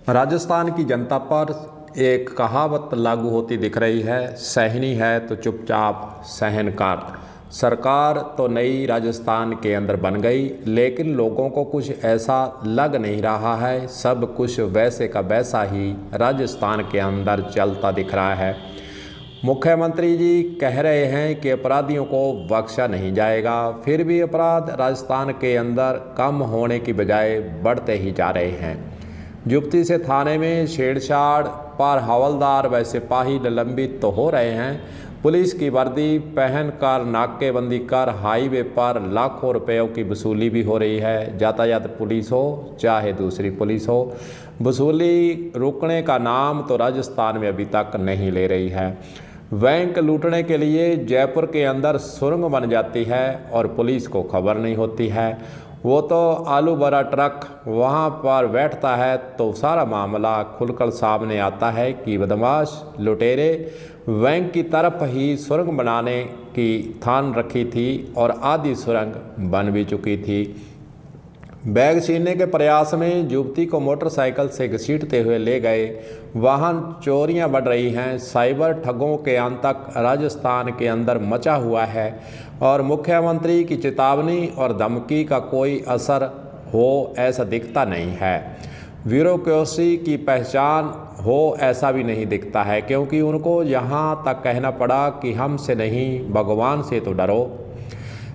राजस्थान की जनता पर एक कहावत लागू होती दिख रही है, सहनी है तो चुपचाप सहन कर। सरकार तो नई राजस्थान के अंदर बन गई, लेकिन लोगों को कुछ ऐसा लग नहीं रहा है। सब कुछ वैसे का वैसा ही राजस्थान के अंदर चलता दिख रहा है। मुख्यमंत्री जी कह रहे हैं कि अपराधियों को बख्शा नहीं जाएगा, फिर भी अपराध राजस्थान के अंदर कम होने की बजाय बढ़ते ही जा रहे हैं। जुप्ती से थाने में छेड़छाड़ पर हवलदार व सिपाही निलंबित तो हो रहे हैं। पुलिस की वर्दी पहनकर नाकेबंदी कर हाईवे पर लाखों रुपयों की वसूली भी हो रही है। यातायात पुलिस हो चाहे दूसरी पुलिस हो, वसूली रुकने का नाम तो राजस्थान में अभी तक नहीं ले रही है। बैंक लूटने के लिए जयपुर के अंदर सुरंग बन जाती है और पुलिस को खबर नहीं होती है। वो तो आलू भरा ट्रक वहाँ पर बैठता है तो सारा मामला खुलकर सामने आता है कि बदमाश लुटेरे बैंक की तरफ ही सुरंग बनाने की ठान रखी थी और आधी सुरंग बन भी चुकी थी। बैग छीनने के प्रयास में युवती को मोटरसाइकिल से घसीटते हुए ले गए। वाहन चोरियां बढ़ रही हैं। साइबर ठगों के आतंक राजस्थान के अंदर मचा हुआ है और मुख्यमंत्री की चेतावनी और धमकी का कोई असर हो ऐसा दिखता नहीं है। ब्यूरोक्रेसी की पहचान हो ऐसा भी नहीं दिखता है, क्योंकि उनको यहाँ तक कहना पड़ा कि हमसे नहीं भगवान से तो डरो।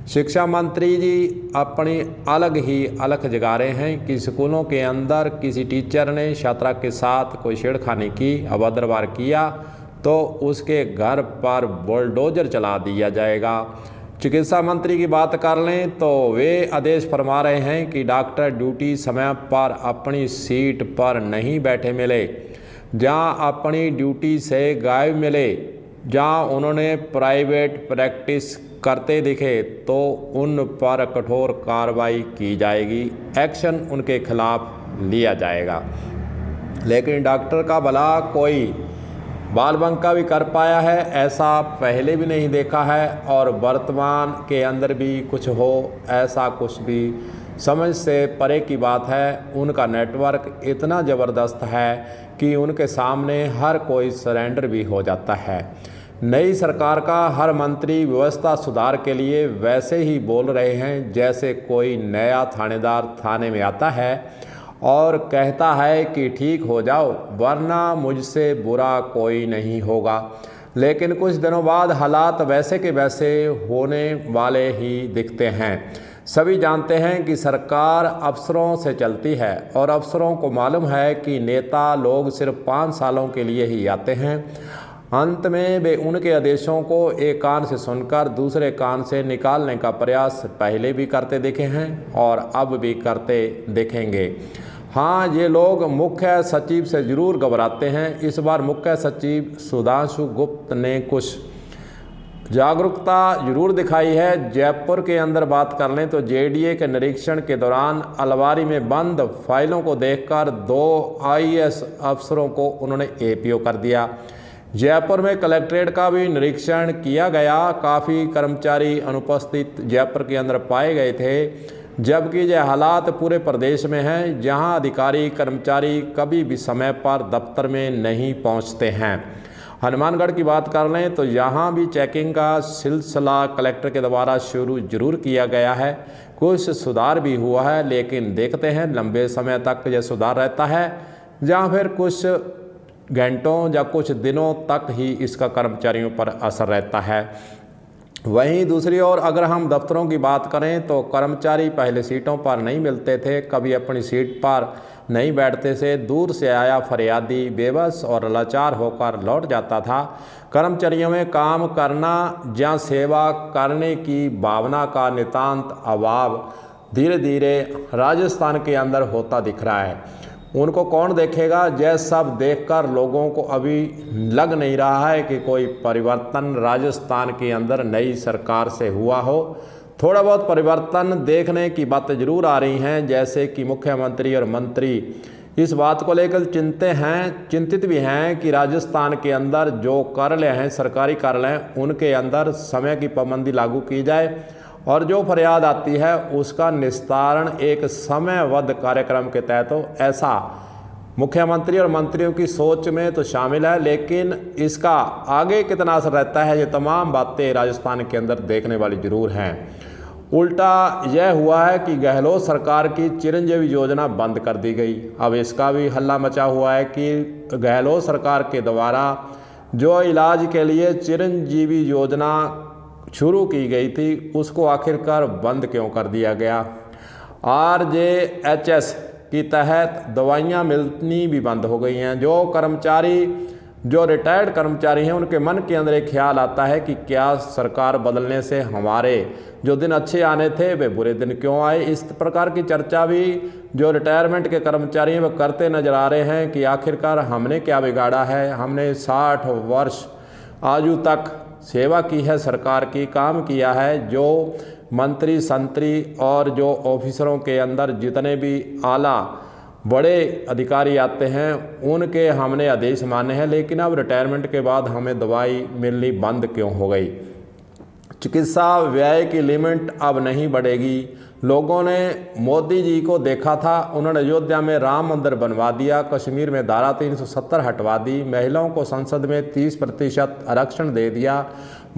शिक्षा मंत्री जी अपनी अलग ही अलख जगा रहे हैं कि स्कूलों के अंदर किसी टीचर ने छात्रा के साथ कोई छेड़खानी की, अभद्र व्यवहार किया तो उसके घर पर बुलडोजर चला दिया जाएगा। चिकित्सा मंत्री की बात कर लें तो वे आदेश फरमा रहे हैं कि डॉक्टर ड्यूटी समय पर अपनी सीट पर नहीं बैठे मिले, जहां अपनी ड्यूटी से गायब मिले, जहां उन्होंने प्राइवेट प्रैक्टिस करते दिखे तो उन पर कठोर कार्रवाई की जाएगी, एक्शन उनके खिलाफ लिया जाएगा। लेकिन डॉक्टर का भला कोई बाल बंका भी कर पाया है ऐसा पहले भी नहीं देखा है, और वर्तमान के अंदर भी कुछ हो ऐसा कुछ भी समझ से परे की बात है। उनका नेटवर्क इतना ज़बरदस्त है कि उनके सामने हर कोई सरेंडर भी हो जाता है। नई सरकार का हर मंत्री व्यवस्था सुधार के लिए वैसे ही बोल रहे हैं जैसे कोई नया थानेदार थाने में आता है और कहता है कि ठीक हो जाओ वरना मुझसे बुरा कोई नहीं होगा। लेकिन कुछ दिनों बाद हालात वैसे के वैसे होने वाले ही दिखते हैं। सभी जानते हैं कि सरकार अफसरों से चलती है और अफसरों को मालूम है कि नेता लोग सिर्फ 5 सालों के लिए ही आते हैं। अंत में वे उनके आदेशों को एक कान से सुनकर दूसरे कान से निकालने का प्रयास पहले भी करते दिखे हैं और अब भी करते दिखेंगे। हाँ, ये लोग मुख्य सचिव से जरूर घबराते हैं। इस बार मुख्य सचिव सुधांशु गुप्त ने कुछ जागरूकता जरूर दिखाई है। जयपुर के अंदर बात कर लें तो जेडीए के निरीक्षण के दौरान अलमारी में बंद फाइलों को देखकर 2 आईएएस अफसरों को उन्होंने एपीओ कर दिया। जयपुर में कलेक्ट्रेट का भी निरीक्षण किया गया। काफ़ी कर्मचारी अनुपस्थित जयपुर के अंदर पाए गए थे, जबकि यह हालात पूरे प्रदेश में हैं जहां अधिकारी कर्मचारी कभी भी समय पर दफ्तर में नहीं पहुंचते हैं। हनुमानगढ़ की बात कर लें तो यहाँ भी चेकिंग का सिलसिला कलेक्टर के द्वारा शुरू जरूर किया गया है। कुछ सुधार भी हुआ है, लेकिन देखते हैं लंबे समय तक यह सुधार रहता है या फिर कुछ घंटों या कुछ दिनों तक ही इसका कर्मचारियों पर असर रहता है। वहीं दूसरी ओर अगर हम दफ्तरों की बात करें तो कर्मचारी पहले सीटों पर नहीं मिलते थे, कभी अपनी सीट पर नहीं बैठते थे। दूर से आया फरियादी बेबस और लाचार होकर लौट जाता था। कर्मचारियों में काम करना या सेवा करने की भावना का नितांत अभाव धीरे धीरे राजस्थान के अंदर होता दिख रहा है। उनको कौन देखेगा? यह सब देखकर लोगों को अभी लग नहीं रहा है कि कोई परिवर्तन राजस्थान के अंदर नई सरकार से हुआ हो। थोड़ा बहुत परिवर्तन देखने की बातें जरूर आ रही हैं, जैसे कि मुख्यमंत्री और मंत्री इस बात को लेकर चिंतित भी हैं कि राजस्थान के अंदर जो कार्यालय हैं, सरकारी कार्यालय, उनके अंदर समय की पाबंदी लागू की जाए और जो फरियाद आती है उसका निस्तारण एक समयबद्ध कार्यक्रम के तहत हो, ऐसा मुख्यमंत्री और मंत्रियों की सोच में तो शामिल है, लेकिन इसका आगे कितना असर रहता है, ये तमाम बातें राजस्थान के अंदर देखने वाली जरूर हैं। उल्टा यह हुआ है कि गहलोत सरकार की चिरंजीवी योजना बंद कर दी गई। अब इसका भी हल्ला मचा हुआ है कि गहलोत सरकार के द्वारा जो इलाज के लिए चिरंजीवी योजना शुरू की गई थी, उसको आखिरकार बंद क्यों कर दिया गया। RJHS की तहत दवाइयाँ मिलनी भी बंद हो गई हैं। जो रिटायर्ड कर्मचारी हैं, उनके मन के अंदर एक ख्याल आता है कि क्या सरकार बदलने से हमारे जो दिन अच्छे आने थे वे बुरे दिन क्यों आए। इस प्रकार की चर्चा भी जो रिटायरमेंट के कर्मचारी हैं वह करते नजर आ रहे हैं कि आखिरकार हमने क्या बिगाड़ा है। हमने 60 वर्ष आयु तक सेवा की है, सरकार की काम किया है। जो मंत्री संतरी और जो ऑफिसरों के अंदर जितने भी आला बड़े अधिकारी आते हैं, उनके हमने आदेश माने हैं, लेकिन अब रिटायरमेंट के बाद हमें दवाई मिलनी बंद क्यों हो गई। चिकित्सा व्यय की लिमिट अब नहीं बढ़ेगी। लोगों ने मोदी जी को देखा था, उन्होंने अयोध्या में राम मंदिर बनवा दिया, कश्मीर में धारा 370 हटवा दी, महिलाओं को संसद में 30% आरक्षण दे दिया।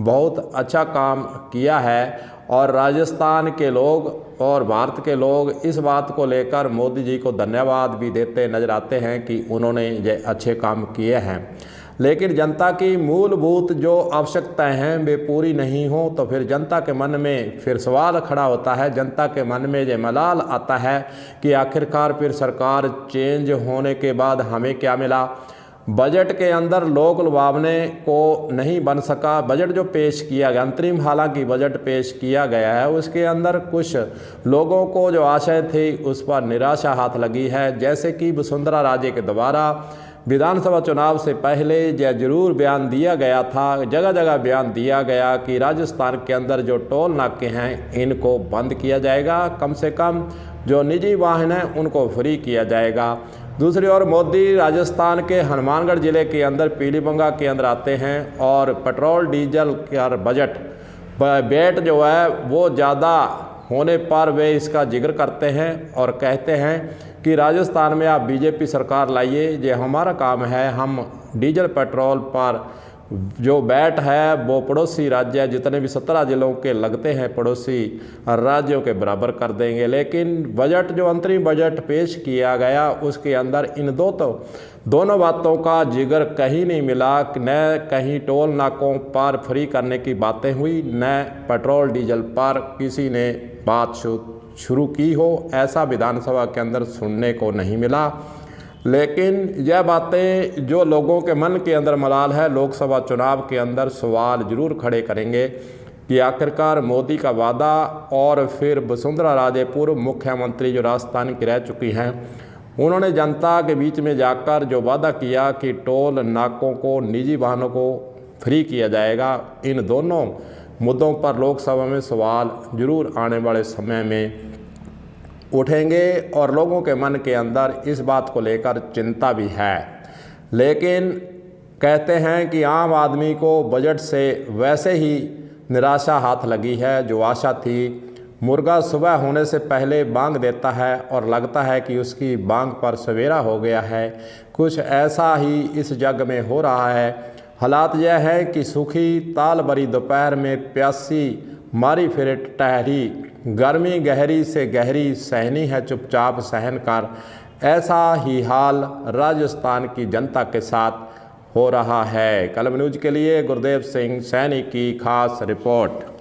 बहुत अच्छा काम किया है और राजस्थान के लोग और भारत के लोग इस बात को लेकर मोदी जी को धन्यवाद भी देते नजर आते हैं कि उन्होंने ये अच्छे काम किए हैं। लेकिन जनता की मूलभूत जो आवश्यकताएं हैं वे पूरी नहीं हो तो फिर जनता के मन में फिर सवाल खड़ा होता है। जनता के मन में ये मलाल आता है कि आखिरकार फिर सरकार चेंज होने के बाद हमें क्या मिला। बजट के अंदर लोक लुभावने को नहीं बन सका। बजट जो पेश किया गया, अंतरिम हालांकि बजट पेश किया गया है, उसके अंदर कुछ लोगों को जो आशय थी उस पर निराशा हाथ लगी है। जैसे कि वसुंधरा राजे के द्वारा विधानसभा चुनाव से पहले यह जरूर बयान दिया गया था, जगह जगह बयान दिया गया कि राजस्थान के अंदर जो टोल नाके हैं इनको बंद किया जाएगा, कम से कम जो निजी वाहन हैं उनको फ्री किया जाएगा। दूसरी ओर मोदी राजस्थान के हनुमानगढ़ ज़िले के अंदर पीलीभंगा के अंदर आते हैं और पेट्रोल डीजल का बेट जो है वो ज़्यादा होने पर वे इसका जिक्र करते हैं और कहते हैं कि राजस्थान में आप बीजेपी सरकार लाइए, ये हमारा काम है। हम डीजल पेट्रोल पर जो बैट है वो पड़ोसी राज्य जितने भी 17 जिलों के लगते हैं पड़ोसी राज्यों के बराबर कर देंगे। लेकिन बजट जो अंतरिम बजट पेश किया गया उसके अंदर इन दोनों बातों का जिक्र कहीं नहीं मिला। न कहीं टोल नाकों पर फ्री करने की बातें हुई, न पेट्रोल डीजल पर किसी ने बात शुरू की हो, ऐसा विधानसभा के अंदर सुनने को नहीं मिला। लेकिन यह बातें जो लोगों के मन के अंदर मलाल है, लोकसभा चुनाव के अंदर सवाल जरूर खड़े करेंगे कि आखिरकार मोदी का वादा और फिर वसुंधरा राजे पूर्व मुख्यमंत्री जो राजस्थान की रह चुकी हैं, उन्होंने जनता के बीच में जाकर जो वादा किया कि टोल नाकों को, निजी वाहनों को फ्री किया जाएगा, इन दोनों मुद्दों पर लोकसभा में सवाल जरूर आने वाले समय में उठेंगे और लोगों के मन के अंदर इस बात को लेकर चिंता भी है। लेकिन कहते हैं कि आम आदमी को बजट से वैसे ही निराशा हाथ लगी है। जो आशा थी, मुर्गा सुबह होने से पहले बांग देता है और लगता है कि उसकी बांग पर सवेरा हो गया है, कुछ ऐसा ही इस जग में हो रहा है। हालात यह है कि सूखी ताल भरी दोपहर में प्यासी मारी फिरे टहरी, गर्मी गहरी से गहरी सहनी है चुपचाप सहन कर। ऐसा ही हाल राजस्थान की जनता के साथ हो रहा है। कलम न्यूज़ के लिए गुरदेव सिंह सैनी की खास रिपोर्ट।